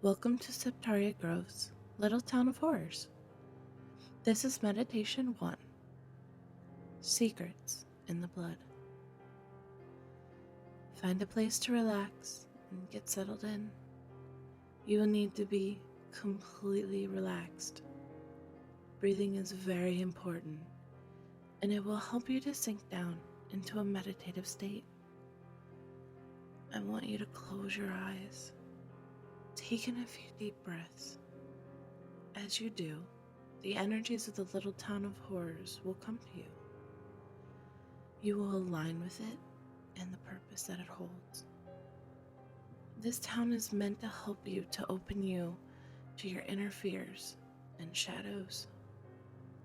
Welcome to Septaria Grove's Little Town of Horrors. This is Meditation 1 Secrets in the Blood. Find a place to relax and get settled in. You will need to be completely relaxed. Breathing is very important, and it will help you to sink down into a meditative state. I want you to close your eyes. Take in a few deep breaths. As you do, the energies of the little town of horrors will come to you. You will align with it and the purpose that it holds. This town is meant to help you to open you to your inner fears and shadows.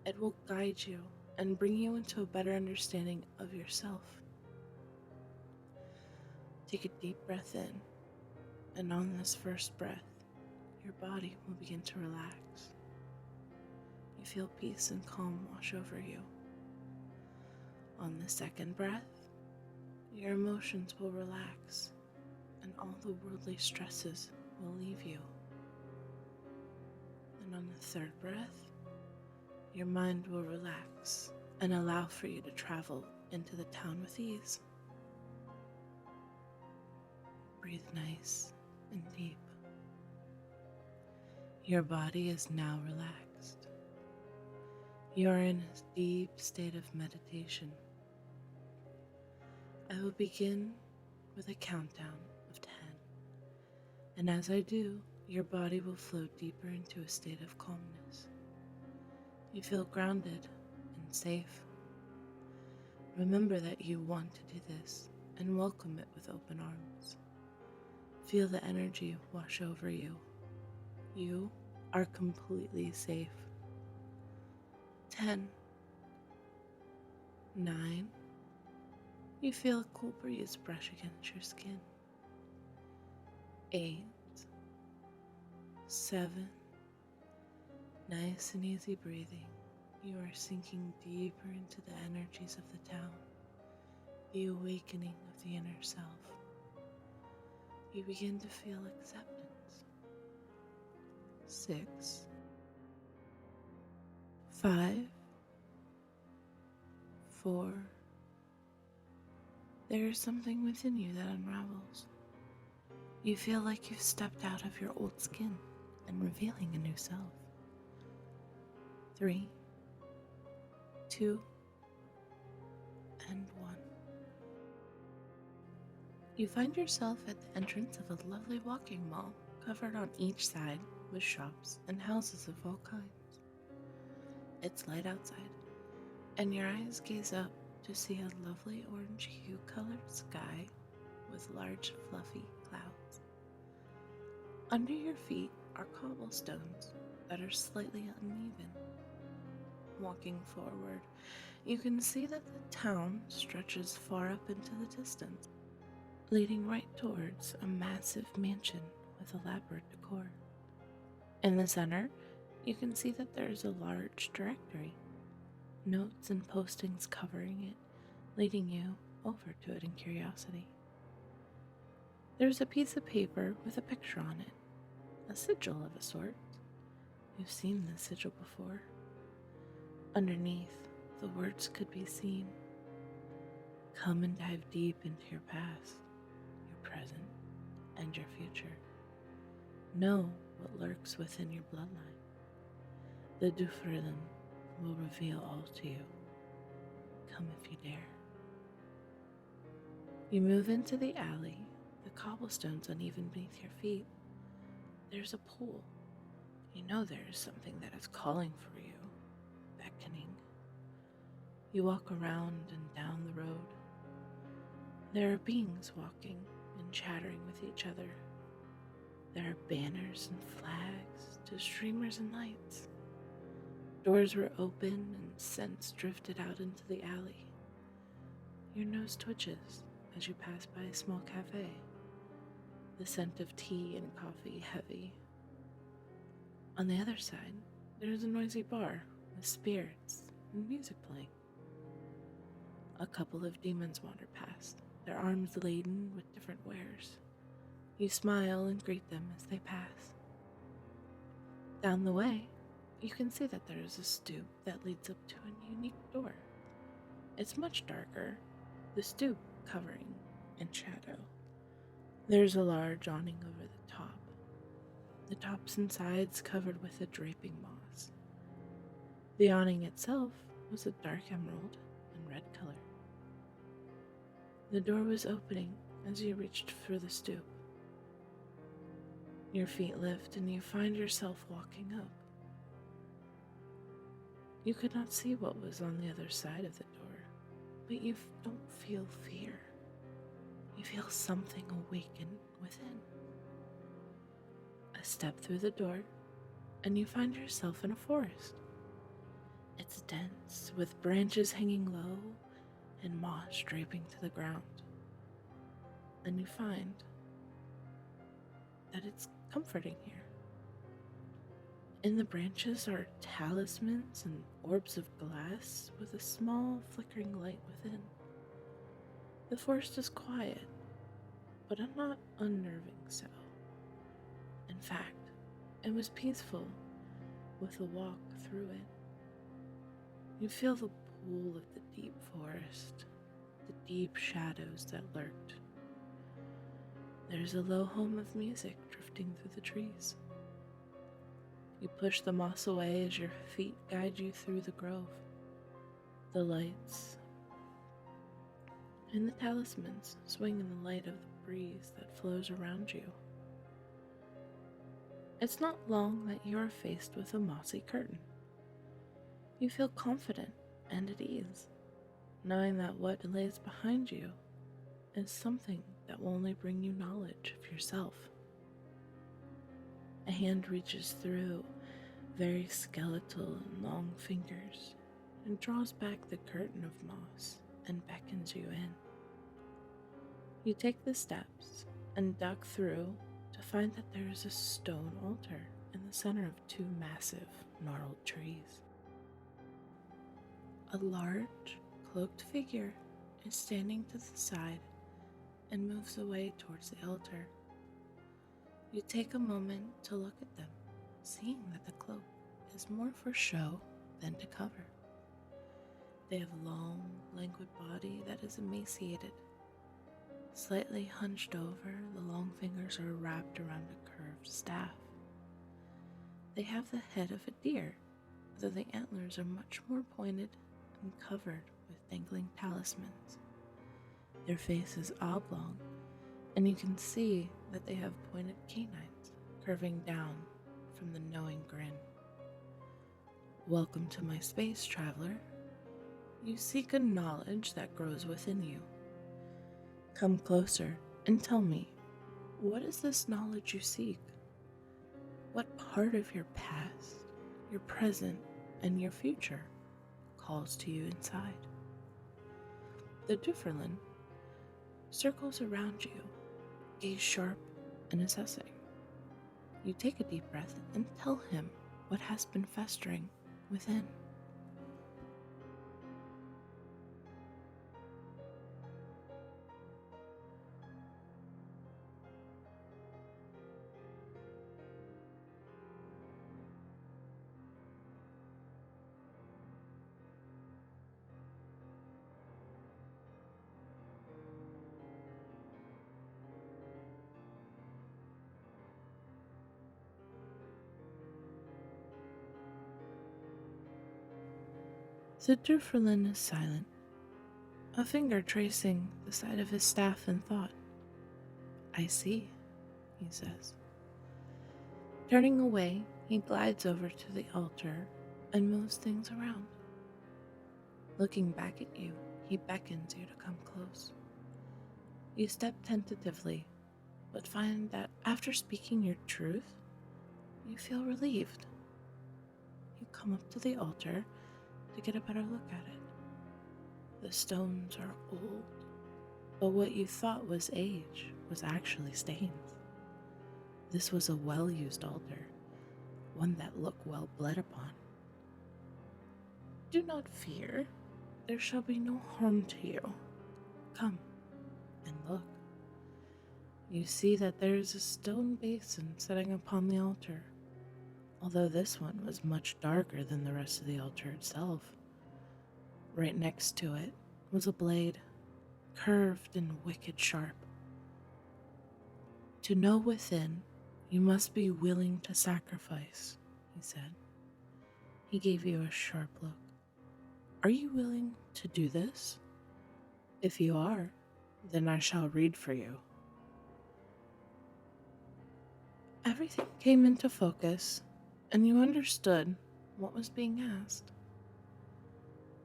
It will guide you and bring you into a better understanding of yourself. Take a deep breath in, and on this first breath, your body will begin to relax. You feel peace and calm wash over you. On the second breath, your emotions will relax, and all the worldly stresses will leave you. And on the third breath, your mind will relax and allow for you to travel into the town with ease. Breathe nice and deep. Your body is now relaxed. You are in a deep state of meditation. I will begin with a countdown of 10. And as I do, your body will float deeper into a state of calmness. You feel grounded and safe. Remember that you want to do this and welcome it with open arms. Feel the energy wash over you. You are completely safe. 10, 9, you feel a cool breeze brush against your skin. 8, 7, nice and easy breathing. You are sinking deeper into the energies of the town, the awakening of the inner self. You begin to feel acceptance. 6, 5, 4. There is something within you that unravels. You feel like you've stepped out of your old skin and revealing a new self. 3, 2, and 1. You find yourself at the entrance of a lovely walking mall covered on each side with shops and houses of all kinds. It's light outside, and your eyes gaze up to see a lovely orange hue-colored sky with large fluffy clouds. Under your feet are cobblestones that are slightly uneven. Walking forward, you can see that the town stretches far up into the distance, leading right towards a massive mansion with elaborate decor. In the center, you can see that there is a large directory, notes and postings covering it, leading you over to it in curiosity. There's a piece of paper with a picture on it, a sigil of a sort. You've seen this sigil before. Underneath, the words could be seen. Come and dive deep into your past, your present, and your future. Know what lurks within your bloodline. The Durphrolinn will reveal all to you. Come if you dare. You move into the alley, the cobblestones uneven beneath your feet. There's a pool. You know there is something that is calling for you, beckoning. You walk around and down the road. There are beings walking and chattering with each other. There are banners and flags to streamers and lights. Doors were open and scents drifted out into the alley. Your nose twitches as you pass by a small cafe, the scent of tea and coffee heavy. On the other side, there is a noisy bar with spirits and music playing. A couple of demons wander past, their arms laden with different wares. You smile and greet them as they pass. Down the way, you can see that there is a stoop that leads up to a unique door. It's much darker, the stoop covering in shadow. There's a large awning over the top, the tops and sides covered with a draping moss. The awning itself was a dark emerald and red color. The door was opening as you reached for the stoop. Your feet lift and you find yourself walking up. You could not see what was on the other side of the door, but you don't feel fear. You feel something awaken within. A step through the door, and you find yourself in a forest. It's dense, with branches hanging low and moss draping to the ground. And you find that it's comforting here. In the branches are talismans and orbs of glass with a small flickering light within. The forest is quiet, but not unnerving so. In fact, it was peaceful with a walk through it. You feel the pull of the deep forest, the deep shadows that lurked. There's a low hum of music drifting through the trees. You push the moss away as your feet guide you through the grove. The lights and the talismans swing in the light of the breeze that flows around you. It's not long that you are faced with a mossy curtain. You feel confident and at ease, knowing that what lays behind you is something that will only bring you knowledge of yourself. A hand reaches through very skeletal and long fingers and draws back the curtain of moss and beckons you in. You take the steps and duck through to find that there is a stone altar in the center of two massive, gnarled trees. A large, cloaked figure is standing to the side and moves away towards the altar. You take a moment to look at them, seeing that the cloak is more for show than to cover. They have a long, languid body that is emaciated. Slightly hunched over, the long fingers are wrapped around a curved staff. They have the head of a deer, though the antlers are much more pointed and covered with dangling talismans. Their face is oblong, and you can see that they have pointed canines curving down from the knowing grin. Welcome to my space, traveler. You seek a knowledge that grows within you. Come closer and tell me, what is this knowledge you seek? What part of your past, your present, and your future calls to you inside? The Durphrolinn circles around you, gaze sharp and assessing. You take a deep breath and tell him what has been festering within. The Durphrolinn is silent, a finger tracing the side of his staff in thought. I see, he says. Turning away, he glides over to the altar and moves things around. Looking back at you, he beckons you to come close. You step tentatively, but find that after speaking your truth, you feel relieved. You come up to the altar to get a better look at it. The stones are old, but what you thought was age was actually stains. This was a well-used altar, one that looked well bled upon. Do not fear, there shall be no harm to you. Come and look. You see that there is a stone basin sitting upon the altar, although this one was much darker than the rest of the altar itself. Right next to it was a blade, curved and wicked sharp. To know within, you must be willing to sacrifice, he said. He gave you a sharp look. Are you willing to do this? If you are, then I shall read for you. Everything came into focus, and you understood what was being asked.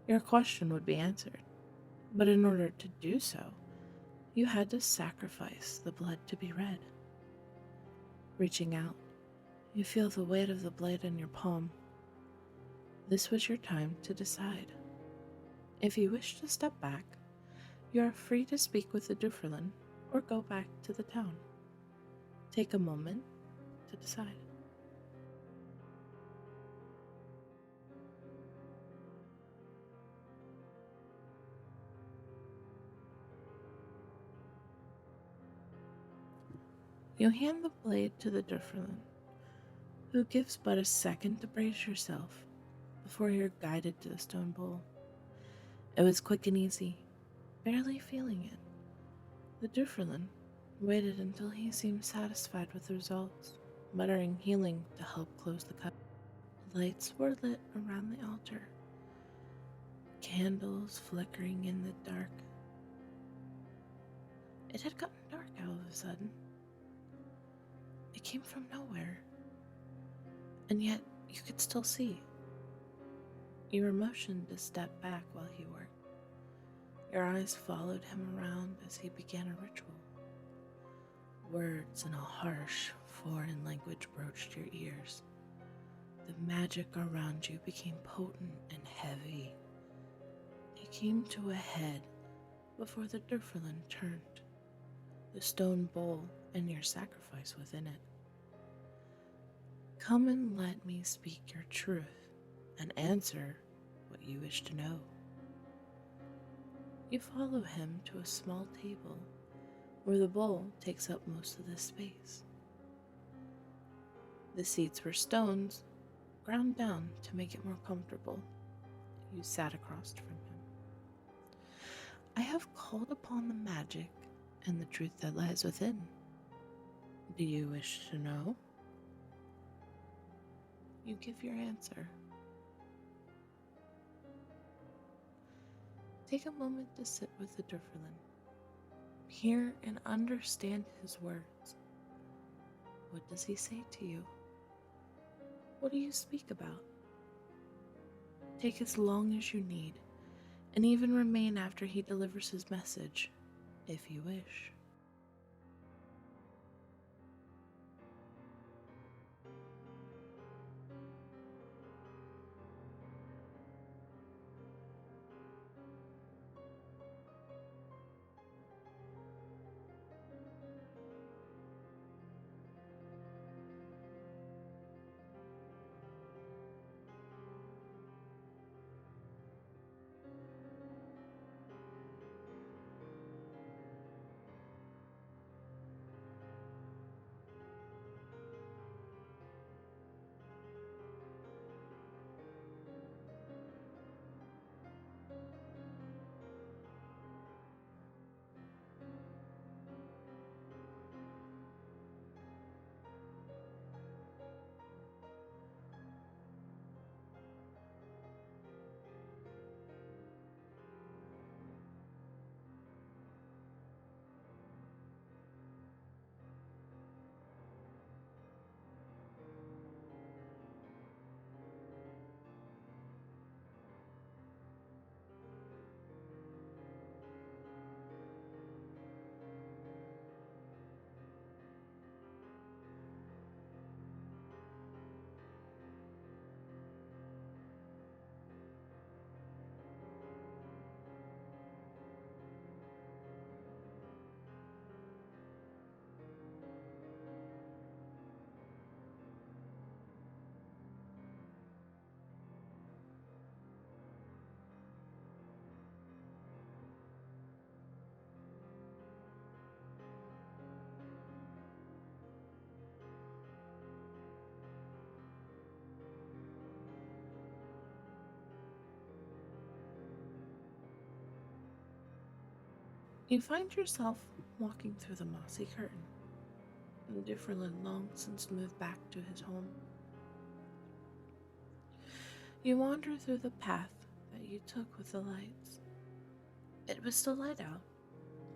Your question would be answered, but in order to do so, you had to sacrifice the blood to be read. Reaching out, you feel the weight of the blade in your palm. This was your time to decide. If you wish to step back, you are free to speak with the Durphrolinn or go back to the town. Take a moment to decide. You hand the blade to the Durphrolinn, who gives but a second to brace yourself before you're guided to the stone bowl. It was quick and easy, barely feeling it. The Durphrolinn waited until he seemed satisfied with the results, muttering healing to help close the cup. Lights were lit around the altar, candles flickering in the dark. It had gotten dark all of a sudden. It came from nowhere, and yet you could still see. You were motioned to step back while he worked. Your eyes followed him around as he began a ritual. Words in a harsh, foreign language broached your ears. The magic around you became potent and heavy. It came to a head before the Durphrolinn turned, the stone bowl and your sacrifice within it. Come and let me speak your truth and answer what you wish to know. You follow him to a small table where the bowl takes up most of the space. The seats were stones, ground down to make it more comfortable. You sat across from him. I have called upon the magic and the truth that lies within. Do you wish to know? You give your answer. Take a moment to sit with the Durphrolinn. Hear and understand his words. What does he say to you? What do you speak about? Take as long as you need, and even remain after he delivers his message, if you wish. You find yourself walking through the mossy curtain, and Durphrolinn long since moved back to his home. You wander through the path that you took with the lights. It was still light out,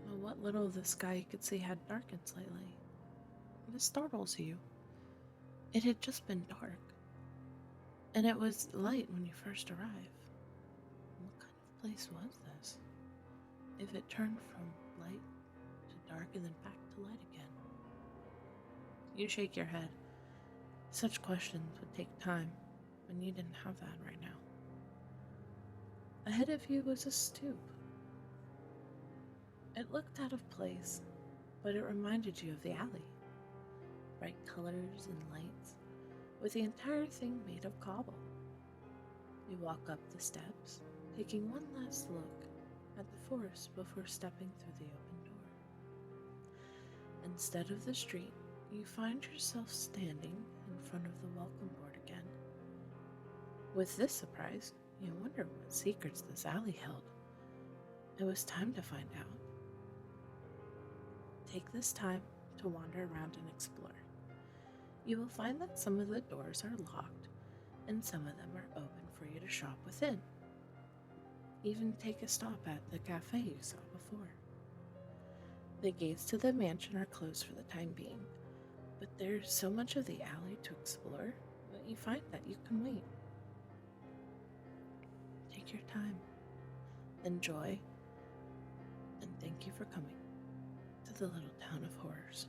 but what little of the sky you could see had darkened slightly. This startles you. It had just been dark, and it was light when you first arrived. What kind of place was this? If it turned from light to dark and then back to light again? You shake your head. Such questions would take time, and you didn't have that right now. Ahead of you was a stoop. It looked out of place, but it reminded you of the alley. Bright colors and lights, with the entire thing made of cobble. You walk up the steps, taking one last look at the forest before stepping through the open door. Instead of the street, you find yourself standing in front of the welcome board again. With this surprise, you wonder what secrets this alley held. It was time to find out. Take this time to wander around and explore. You will find that some of the doors are locked and some of them are open for you to shop within. Even take a stop at the cafe you saw before. The gates to the mansion are closed for the time being, but there's so much of the alley to explore that you find that you can wait. Take your time, enjoy, and thank you for coming to the little town of horrors.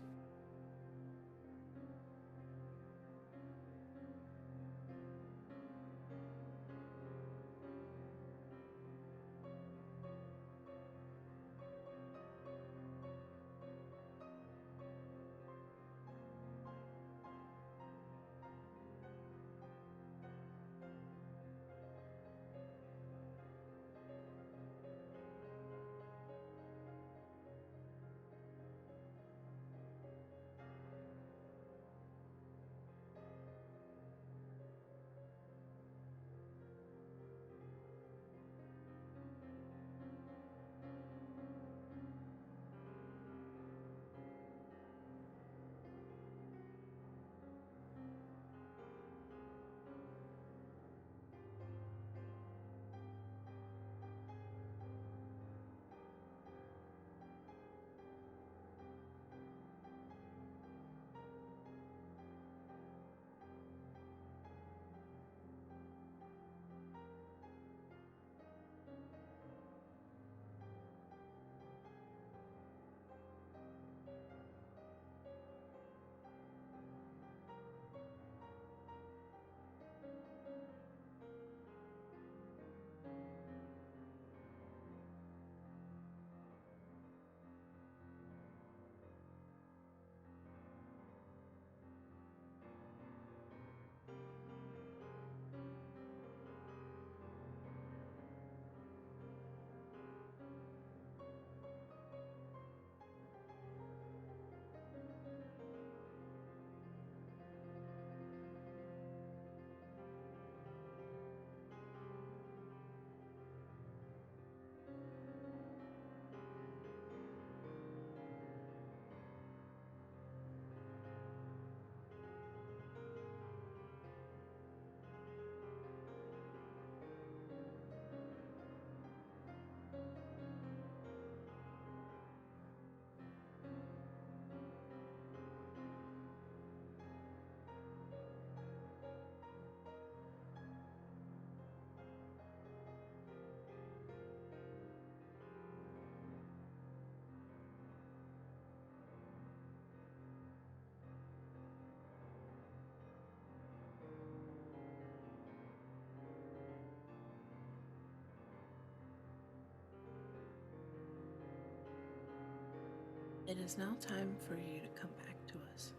It is now time for you to come back to us.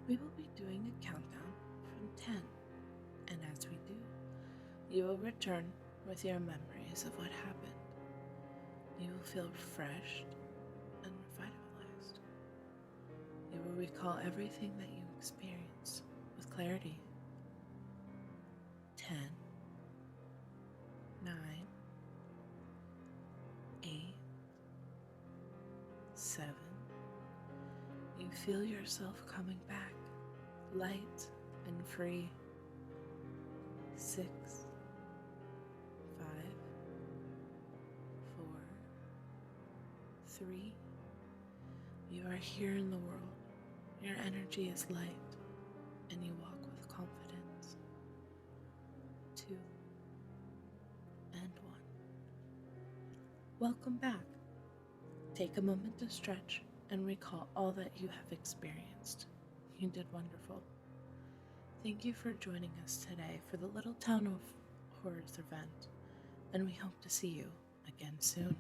We will be doing a countdown from 10, and as we do, you will return with your memories of what happened. You will feel refreshed and revitalized. You will recall everything that you experienced with clarity. 10, 9, 8, feel yourself coming back, light and free. 6, 5, 4, 3. You are here in the world. Your energy is light, and you walk with confidence. 2, and 1. Welcome back. Take a moment to stretch and recall all that you have experienced. You did wonderful. Thank you for joining us today for the Little Town of Horrors event, and we hope to see you again soon.